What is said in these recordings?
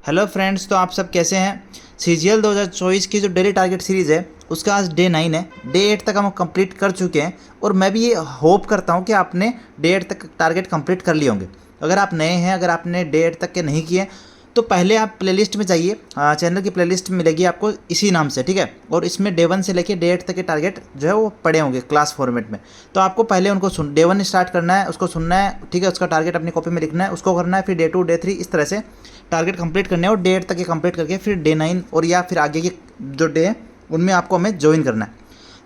Hello friends, तो आप सब कैसे हैं। सीजीएल 2024 की जो डेली टारगेट सीरीज़ है उसका आज डे 9 है। डे 8 तक हम कंप्लीट कर चुके हैं और मैं भी ये होप करता हूँ कि आपने डे 8 तक टारगेट कंप्लीट कर लिए होंगे। अगर आप नए हैं, अगर आपने डे 8 तक के नहीं किए तो पहले आप प्लेलिस्ट में जाइए। चैनल की प्लेलिस्ट मिलेगी आपको इसी नाम से, ठीक है। और इसमें डे 1 से लेके डे 8 तक के टारगेट जो है वो पड़े होंगे क्लास फॉर्मेट में। तो आपको पहले उनको डे 1 स्टार्ट करना है, उसको सुनना है, ठीक है। उसका टारगेट अपनी कॉपी में लिखना है, उसको करना है। फिर डे 2 डे 3 इस तरह से टारगेट कंप्लीट करने हैं और डे 8 तक ये कंप्लीट करके फिर डे 9 और या फिर आगे के जो डे हैं उनमें आपको हमें ज्वाइन करना है।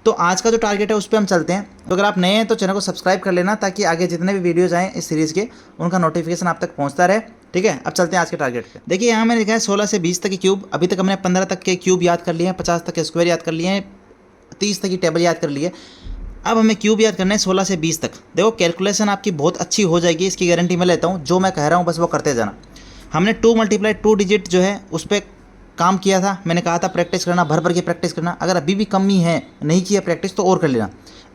तो आज का जो टारगेट है उस पर हम चलते हैं। तो अगर आप नए हैं तो चैनल को सब्सक्राइब कर लेना ताकि आगे जितने भी वीडियोज आएँ इस सीरीज़ के उनका नोटिफिकेशन आप तक पहुंचता रहे, ठीक है। अब चलते हैं आज के टारगेट पे। देखिए यहाँ मैंने लिखा है 16 से 20 तक के क्यूब। अभी तक हमने 15 तक के क्यूब याद कर लिए हैं, 50 तक के स्क्वायर याद कर लिए हैं, 30 तक की टेबल याद कर ली है। अब हमें क्यूब याद करना है 16 से 20 तक। देखो कैलकुलेशन आपकी बहुत अच्छी हो जाएगी, इसकी गारंटी मैं लेता हूँ। जो मैं कह रहा हूँ बस वो करते जाना। हमने 2 × 2 डिजिट जो है उस पर काम किया था। मैंने कहा था प्रैक्टिस करना, भर भर के प्रैक्टिस करना। अगर अभी भी कमी है, नहीं किया प्रैक्टिस, तो और कर लेना।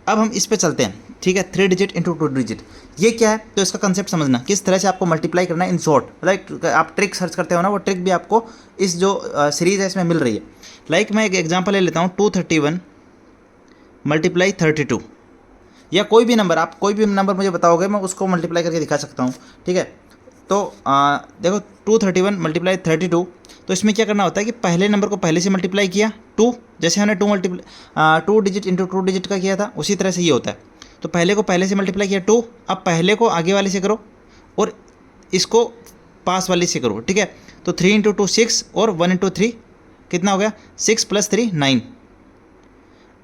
अब हम इस पे चलते हैं, ठीक है। 3 डिजिट × 2 डिजिट ये क्या है, तो इसका कंसेप्ट समझना, किस तरह से आपको मल्टीप्लाई करना है इन शॉर्ट। लाइक आप ट्रिक सर्च करते हो ना, वो ट्रिक भी आपको इस जो सीरीज़ है इसमें मिल रही है। लाइक मैं एक एग्जाम्पल ले लेता हूँ, 231 × 32 या कोई भी नंबर, आप कोई भी नंबर मुझे बताओगे मैं उसको मल्टीप्लाई करके दिखा सकता हूँ, ठीक है। तो देखो 231 × 32, तो इसमें क्या करना होता है कि पहले नंबर को पहले से मल्टीप्लाई किया 2, जैसे हमने 2 डिजिट × 2 डिजिट का किया था उसी तरह से ये होता है। तो पहले को पहले से मल्टीप्लाई किया 2, अब पहले को आगे वाले से करो और इसको पास वाले से करो, ठीक है। तो 3 × 2 6 और 1 × 3 कितना हो गया, 6 + 3 9।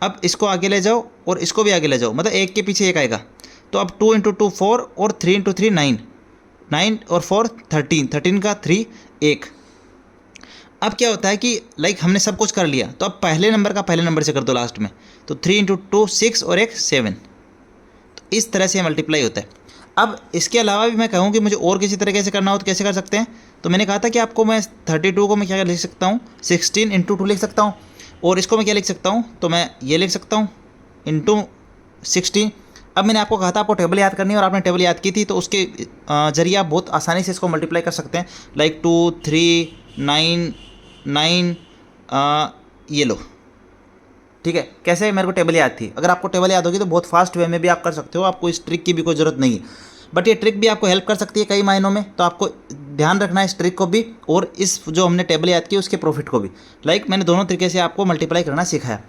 अब इसको आगे ले जाओ और इसको भी आगे ले जाओ, मतलब एक के पीछे एक आएगा। तो अब 2 × 2 4 और 3 × 3 9, 9 और 4 13, 13 का 3 1। अब क्या होता है कि लाइक हमने सब कुछ कर लिया, तो अब पहले नंबर का पहले नंबर से कर दो लास्ट में। तो 3 × 2 6 और एक 7। तो इस तरह से मल्टीप्लाई होता है। अब इसके अलावा भी मैं कहूँ कि मुझे और किसी तरीके से करना हो तो कैसे कर सकते हैं। तो मैंने कहा था कि आपको मैं 32 को मैं क्या लिख सकता हूँ, 16 × 2 लिख सकता हूँ। और इसको मैं क्या लिख सकता हूँ, तो मैं ये लिख सकता हूँ × 16। अब मैंने आपको कहा था आपको टेबल याद करनी है और आपने टेबल याद की थी, तो उसके जरिए आप बहुत आसानी से इसको मल्टीप्लाई कर सकते हैं। लाइक 2 3 9 9 ये लो, ठीक है। कैसे, मेरे को टेबल याद थी। अगर आपको टेबल याद होगी तो बहुत फास्ट वे में भी आप कर सकते हो, आपको इस ट्रिक की भी कोई ज़रूरत नहीं है। बट ये ट्रिक भी आपको हेल्प कर सकती है कई मायनों में, तो आपको ध्यान रखना है इस ट्रिक को भी और इस जो हमने टेबल याद की उसके प्रॉफिट को भी। लाइक मैंने दोनों तरीके से आपको मल्टीप्लाई करना सिखाया।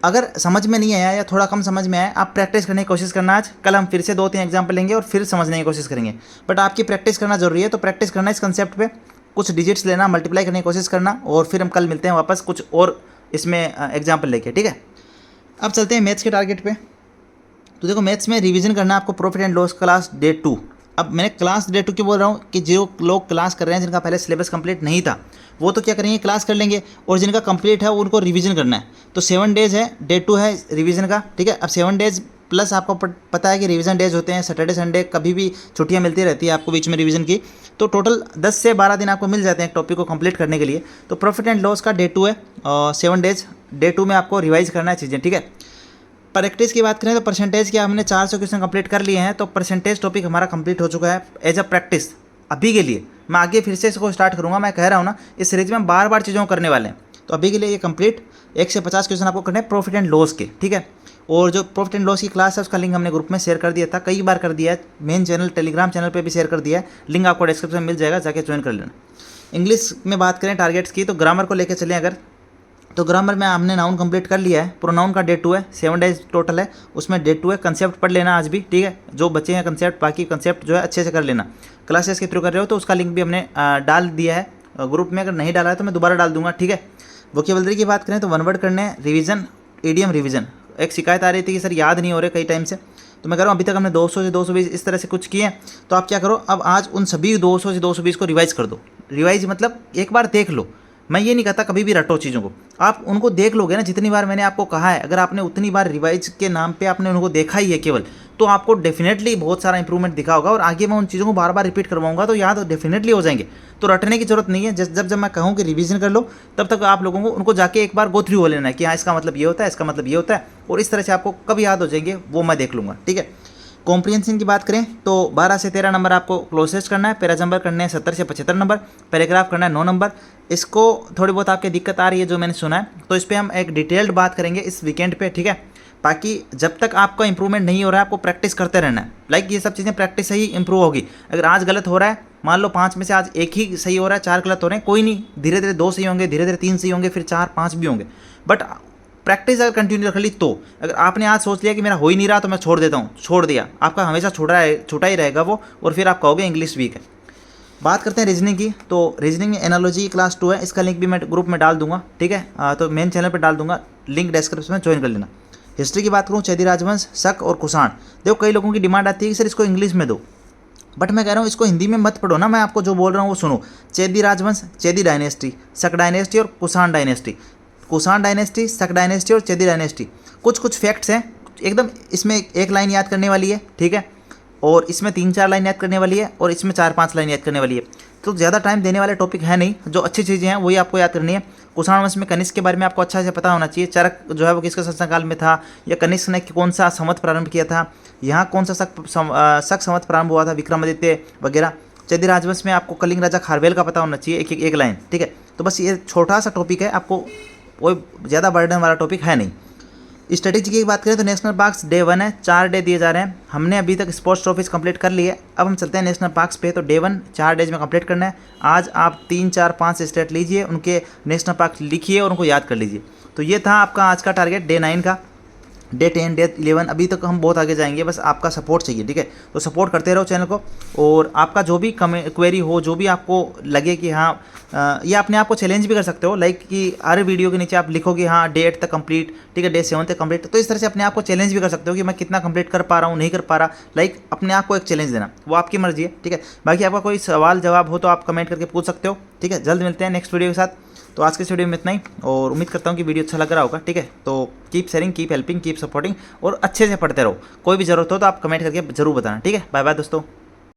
अगर समझ में नहीं आया या थोड़ा कम समझ में आया, आप प्रैक्टिस करने की कोशिश करना। आज कल हम फिर से 2-3 एग्जाम्पल लेंगे और फिर समझने की कोशिश करेंगे। बट आपकी प्रैक्टिस करना जरूरी है, तो प्रैक्टिस करना इस कंसेप्ट पे, कुछ डिजिट्स लेना, मल्टीप्लाई करने की कोशिश करना और फिर हम कल मिलते हैं वापस कुछ और इसमें एग्जाम्पल लेके, ठीक है। अब चलते हैं मैथ्स के टारगेट पे। तो देखो मैथ्स में रिवीजन करना है आपको profit and loss class day 2। अब मैंने क्लास डे 2 क्यों बोल रहा हूँ कि जो लोग क्लास कर रहे हैं जिनका पहले सिलेबस कंप्लीट नहीं था वो तो क्या करेंगे, क्लास कर लेंगे, और जिनका कंप्लीट है उनको रिवीजन करना है। तो 7 डेज है, डे 2 है रिवीजन का, ठीक है। अब 7 डेज प्लस आपको पता है कि रिवीजन डेज होते हैं सैटरडे संडे, कभी भी छुट्टियां मिलती रहती है आपको बीच में रिवीजन की। तो टोटल 10 से 12 दिन आपको मिल जाते हैं एक टॉपिक को कंप्लीट करने के लिए। तो प्रॉफिट एंड लॉस का डे 2 है, 7 डेज। डे 2 में आपको रिवाइज करना है चीज़ें, ठीक है। प्रैक्टिस की बात करें तो परसेंटेज की हमने 400 क्वेश्चन कंप्लीट कर लिए हैं, तो परसेंटेज टॉपिक हमारा कंप्लीट हो चुका है एज अ प्रैक्टिस अभी के लिए। मैं आगे फिर से इसको स्टार्ट करूंगा, मैं कह रहा हूँ ना, इस सीरीज में बार बार चीज़ों को करने वाले हैं। तो अभी के लिए ये कंप्लीट 1 से 50 क्वेश्चन आपको करने हैं प्रॉफिट एंड लॉस के, ठीक है। और जो प्रॉफिट एंड लॉस की क्लास है उसका लिंक हमने ग्रुप में शेयर कर दिया था, कई बार कर दिया है, मेन चैनल टेलीग्राम चैनल पर भी शेयर कर दिया है, लिंक आपको डिस्क्रिप्शन में मिल जाएगा, जाके ज्वाइन कर लेना। इंग्लिश में बात करें टारगेट्स की, तो ग्रामर को लेकर चलें अगर, तो ग्रामर में हमने नाउन कंप्लीट कर लिया है। प्रोनाउन का डे 2 है, 7 डेज टोटल है, उसमें डे 2 है। कंसेप्ट पढ़ लेना आज भी, ठीक है। जो बच्चे हैं कंसेप्ट, बाकी कंसेप्ट जो है अच्छे से कर लेना। क्लासेस के थ्रू कर रहे हो तो उसका लिंक भी हमने डाल दिया है ग्रुप में, अगर नहीं डाला है तो मैं दोबारा डाल दूंगा, ठीक है। वोकैबुलरी की बात करें तो 1 वर्ड करने, रिवीजन, ईडीएम रिवीजन। एक शिकायत आ रही थी कि सर याद नहीं हो रहे कई टाइम से, तो मैं कह रहा हूँ अभी तक हमने 200 से 220 इस तरह से कुछ किए हैं। तो आप क्या करो, अब आज उन सभी 200 से 220 को रिवाइज कर दो। रिवाइज मतलब एक बार देख लो, मैं ये नहीं कहता कभी भी रटो चीज़ों को, आप उनको देख लोगे ना जितनी बार मैंने आपको कहा है। अगर आपने उतनी बार रिवाइज के नाम पे आपने उनको देखा ही है केवल, तो आपको डेफिनेटली बहुत सारा इंप्रूवमेंट दिखा होगा। और आगे मैं उन चीज़ों को बार बार रिपीट करवाऊंगा तो याद डेफिनेटली हो जाएंगे। तो रटने की जरूरत नहीं है। जब मैं कहूँ कि रिवीजन कर लो, तब तक आप लोगों को उनको जाके एक बार गो थ्रू हो लेना है कि हाँ इसका मतलब ये होता है, इसका मतलब ये होता है, और इस तरह से आपको कब याद हो जाएंगे वो मैं देख लूँगा, ठीक है। कॉम्प्रिहेंशन की बात करें तो 12 से 13 नंबर आपको क्लोजेस्ट करना है, पैराजम्बर करने हैं 70 से 75 नंबर, पैराग्राफ करना है 9 नंबर। इसको थोड़ी बहुत आपकी दिक्कत आ रही है जो मैंने सुना है, तो इस पर हम एक डिटेल्ड बात करेंगे इस वीकेंड पे, ठीक है। बाकी जब तक आपका इंप्रूवमेंट नहीं हो रहा है आपको प्रैक्टिस करते रहना है। लाइक ये सब चीज़ें प्रैक्टिस से ही इंप्रूव होगी। अगर आज गलत हो रहा है, मान लो 5 में से आज एक ही सही हो रहा है, 4 गलत हो रहे हैं, कोई नहीं, धीरे धीरे 2 सही होंगे, धीरे धीरे 3 सही होंगे, फिर 4 5 भी होंगे। बट प्रैक्टिस अगर कंटिन्यू रख ली तो, अगर आपने आज सोच लिया कि मेरा हो ही नहीं रहा तो मैं छोड़ देता हूँ, छोड़ दिया, आपका हमेशा छूटा ही रहेगा वो, और फिर आप कहोगे इंग्लिश वीक है। बात करते हैं रीजनिंग की, तो रीजनिंग में एनालॉजी क्लास 2 है, इसका लिंक भी मैं ग्रुप में डाल दूंगा, ठीक है। तो मेन चैनल पर डाल दूंगा, लिंक डिस्क्रिप्शन में ज्वाइन कर लेना। हिस्ट्री की बात करूँ, चेदी राजवंश, शक और कुषाण। देखो कई लोगों की डिमांड आती है कि सर इसको इंग्लिश में दो, बट मैं कह रहा हूँ इसको हिंदी में मत पढ़ो ना, मैं आपको जो बोल रहा हूँ वो सुनो। चेदी राजवंश, चेदी डायनेस्टी, शक डायनेस्टी और कुषाण डायनेस्टी। कुषाण डायनेस्टी, शक डायनेस्टी और चेदी डायनेस्टी, कुछ फैक्ट्स हैं एकदम। इसमें एक लाइन याद करने वाली है, ठीक है, और इसमें 3-4 लाइन याद करने वाली है, और इसमें 4-5 लाइन याद करने वाली है। तो ज़्यादा टाइम देने वाले टॉपिक है नहीं, जो अच्छी चीज़ें हैं वही आपको याद करनी है। कुषाण वंश में कनिष्क के बारे में आपको अच्छा से पता होना चाहिए। चरक जो है वो किसके शासनकाल में था, या कनिष्क ने कौन सा संवत प्रारंभ किया था, यहाँ कौन सा शक संवत प्रारंभ हुआ था, विक्रमादित्य वगैरह। चेदी राजवंश में आपको कलिंग राजा खारवेल का पता होना चाहिए, एक लाइन, ठीक है। तो बस ये छोटा सा टॉपिक है, आपको कोई ज़्यादा बर्डन वाला टॉपिक है नहीं। स्ट्रेटेजी की बात करें तो नेशनल पार्क्स डे 1 है, 4 डे दिए जा रहे हैं। हमने अभी तक स्पोर्ट्स ट्रॉफीज कंप्लीट कर ली है, अब हम चलते हैं नेशनल पार्क्स पे। तो डे 1 4 डेज में कंप्लीट करना है। आज आप 3 4 5 स्टेट लीजिए, उनके नेशनल पार्क लिखिए और उनको याद कर लीजिए। तो ये था आपका आज का टारगेट डे 9 का। डे 10 डे 11 अभी तक हम बहुत आगे जाएंगे, बस आपका सपोर्ट चाहिए, ठीक है। तो सपोर्ट करते रहो चैनल को, और आपका जो भी क्वेरी हो, जो भी आपको लगे कि हाँ ये अपने आप को चैलेंज भी कर सकते हो, लाइक कि हर वीडियो के नीचे आप लिखोगे हाँ डे 8 तक कंप्लीट, ठीक है, डे 7 तक कंप्लीट। तो इस तरह से अपने आप को चैलेंज भी कर सकते हो कि मैं कितना कंप्लीट कर पा रहा हूँ, नहीं कर पा रहा। लाइक अपने आप को एक चैलेंज देना, वो आपकी मर्जी है, ठीक है। बाकी आपका कोई सवाल जवाब हो तो आप कमेंट करके पूछ सकते हो, ठीक है। जल्द मिलते हैं नेक्स्ट वीडियो के साथ। तो आज के इस वीडियो में इतना ही, और उम्मीद करता हूँ कि वीडियो अच्छा लग रहा होगा, ठीक है। तो keep sharing, keep helping, keep supporting, और अच्छे से पढ़ते रहो। कोई भी ज़रूरत हो तो आप कमेंट करके जरूर बताना, ठीक है। बाय बाय दोस्तों।